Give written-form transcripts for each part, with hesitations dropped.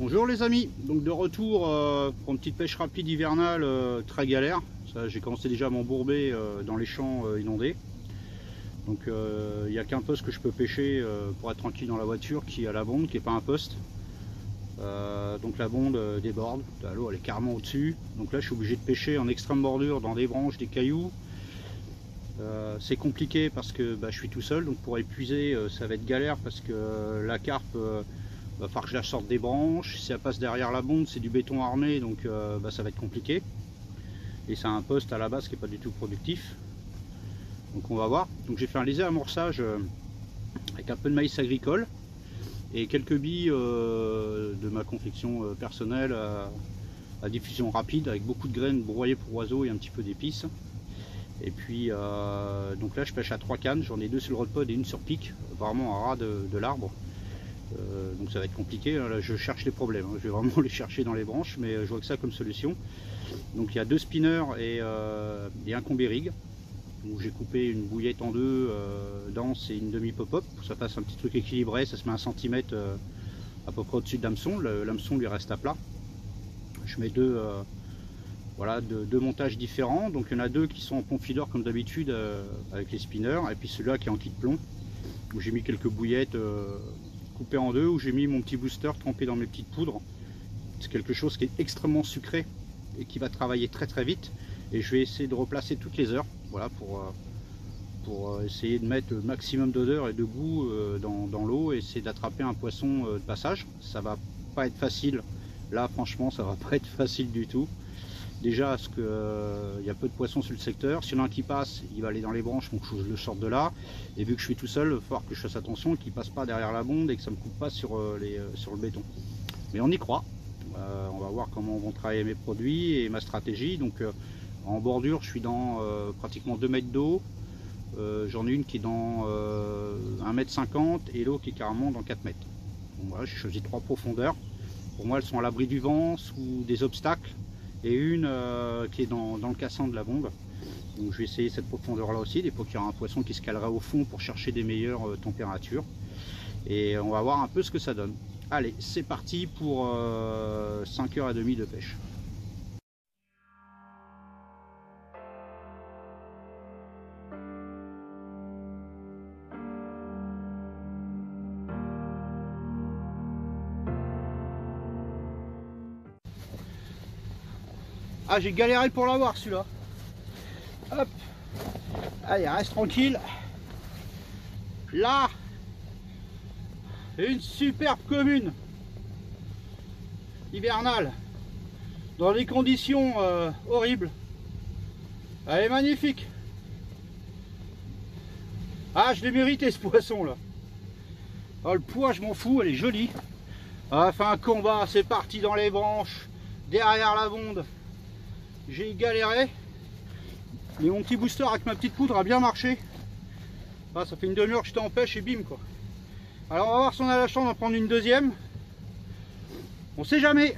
Bonjour les amis, donc de retour pour une petite pêche rapide hivernale très galère. J'ai commencé déjà à m'embourber dans les champs inondés. Donc il n'y a qu'un poste que je peux pêcher pour être tranquille dans la voiture, qui est à la bonde, qui n'est pas un poste. Donc la bonde déborde, l'eau elle est carrément au-dessus. Donc là je suis obligé de pêcher en extrême bordure dans des branches, des cailloux. C'est compliqué parce que je suis tout seul, donc pour épuiser ça va être galère parce que la carpe va falloir que je la sorte des branches. Si elle passe derrière la bonde, c'est du béton armé, donc ça va être compliqué. Et c'est un poste à la base qui n'est pas du tout productif. Donc on va voir. Donc j'ai fait un léger amorçage avec un peu de maïs agricole et quelques billes de ma confection personnelle à diffusion rapide, avec beaucoup de graines broyées pour oiseaux et un petit peu d'épices. Et puis donc là je pêche à 3 cannes, j'en ai 2 sur le rod pod et une sur pic, apparemment à ras de l'arbre. Donc ça va être compliqué, là je cherche les problèmes, je vais vraiment les chercher dans les branches, mais je vois que ça comme solution. Donc il y a 2 spinners et un combi rig, où j'ai coupé une bouillette en 2 dense et une demi pop-up, pour que ça fasse un petit truc équilibré. Ça se met 1 cm à peu près au-dessus de l'hameçon, l'hameçon lui reste à plat. Je mets deux montages différents, donc il y en a 2 qui sont en confidor comme d'habitude avec les spinners, et puis celui-là qui est en kit plomb, où j'ai mis quelques bouillettes coupées en 2, où j'ai mis mon petit booster trempé dans mes petites poudres. C'est quelque chose qui est extrêmement sucré et qui va travailler très très vite, et je vais essayer de replacer toutes les heures, voilà, pour essayer de mettre le maximum d'odeur et de goût dans l'eau, et essayer d'attraper un poisson de passage. Ça va pas être facile, là franchement ça va pas être facile du tout. Déjà parce qu'il y a peu de poissons sur le secteur, si y en a un qui passe, il va aller dans les branches, donc je le sorte de là. Et vu que je suis tout seul, il va falloir que je fasse attention qu'il ne passe pas derrière la bonde et que ça ne me coupe pas sur le béton. Mais on y croit. On va voir comment vont travailler mes produits et ma stratégie. Donc en bordure, je suis dans pratiquement 2 mètres d'eau. J'en ai une qui est dans 1,50 m et l'autre qui est carrément dans 4 mètres. Donc voilà, j'ai choisi 3 profondeurs. Pour moi, elles sont à l'abri du vent, sous des obstacles. Et une qui est dans le cassant de la bombe. Donc je vais essayer cette profondeur là aussi, des fois qu'il y aura un poisson qui se calerait au fond pour chercher des meilleures températures. Et on va voir un peu ce que ça donne. Allez, c'est parti pour 5h30 de pêche. Ah, j'ai galéré pour l'avoir celui-là. Hop. Allez, reste tranquille. Là, une superbe commune hivernale dans des conditions horribles. Elle est magnifique. Ah, je l'ai mérité ce poisson là. Ah, le poids, je m'en fous, elle est jolie. On a fait un combat, c'est parti dans les branches, derrière la bonde. J'ai galéré, mais mon petit booster avec ma petite poudre a bien marché. Ah, ça fait une demi-heure que j'étais en pêche et bim quoi. Alors on va voir si on a la chance d'en prendre une deuxième. On sait jamais.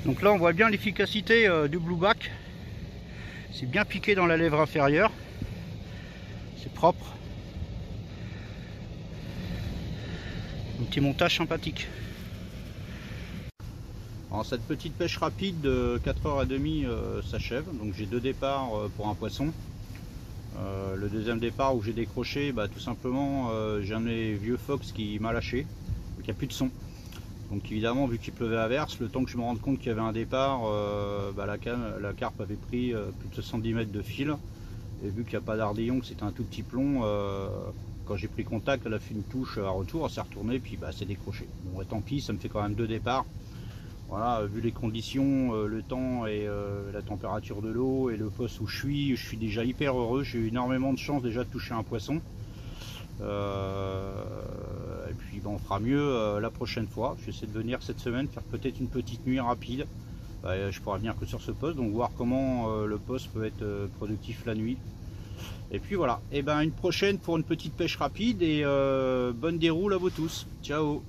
Donc là on voit bien l'efficacité du blueback. C'est bien piqué dans la lèvre inférieure. C'est propre. Un petit montage sympathique. Alors, cette petite pêche rapide de 4h30 s'achève. Donc j'ai 2 départs pour un poisson. Le deuxième départ où j'ai décroché, tout simplement j'ai un de mes vieux fox qui m'a lâché. Donc il n'y a plus de son. Donc évidemment, vu qu'il pleuvait à verse, le temps que je me rende compte qu'il y avait un départ, la carpe avait pris plus de 70 mètres de fil. Et vu qu'il n'y a pas d'ardillon, que c'était un tout petit plomb, quand j'ai pris contact, elle a fait une touche à retour, elle s'est retournée, puis c'est décroché. Bon, tant pis, ça me fait quand même 2 départs. Voilà, vu les conditions, le temps et la température de l'eau et le poste où je suis déjà hyper heureux. J'ai eu énormément de chance déjà de toucher un poisson. Et puis on fera mieux la prochaine fois. Je vais essayer de venir cette semaine, faire peut-être une petite nuit rapide. Je pourrai venir que sur ce poste, donc voir comment le poste peut être productif la nuit. Et puis voilà, et une prochaine pour une petite pêche rapide, et bonne déroule à vous tous. Ciao.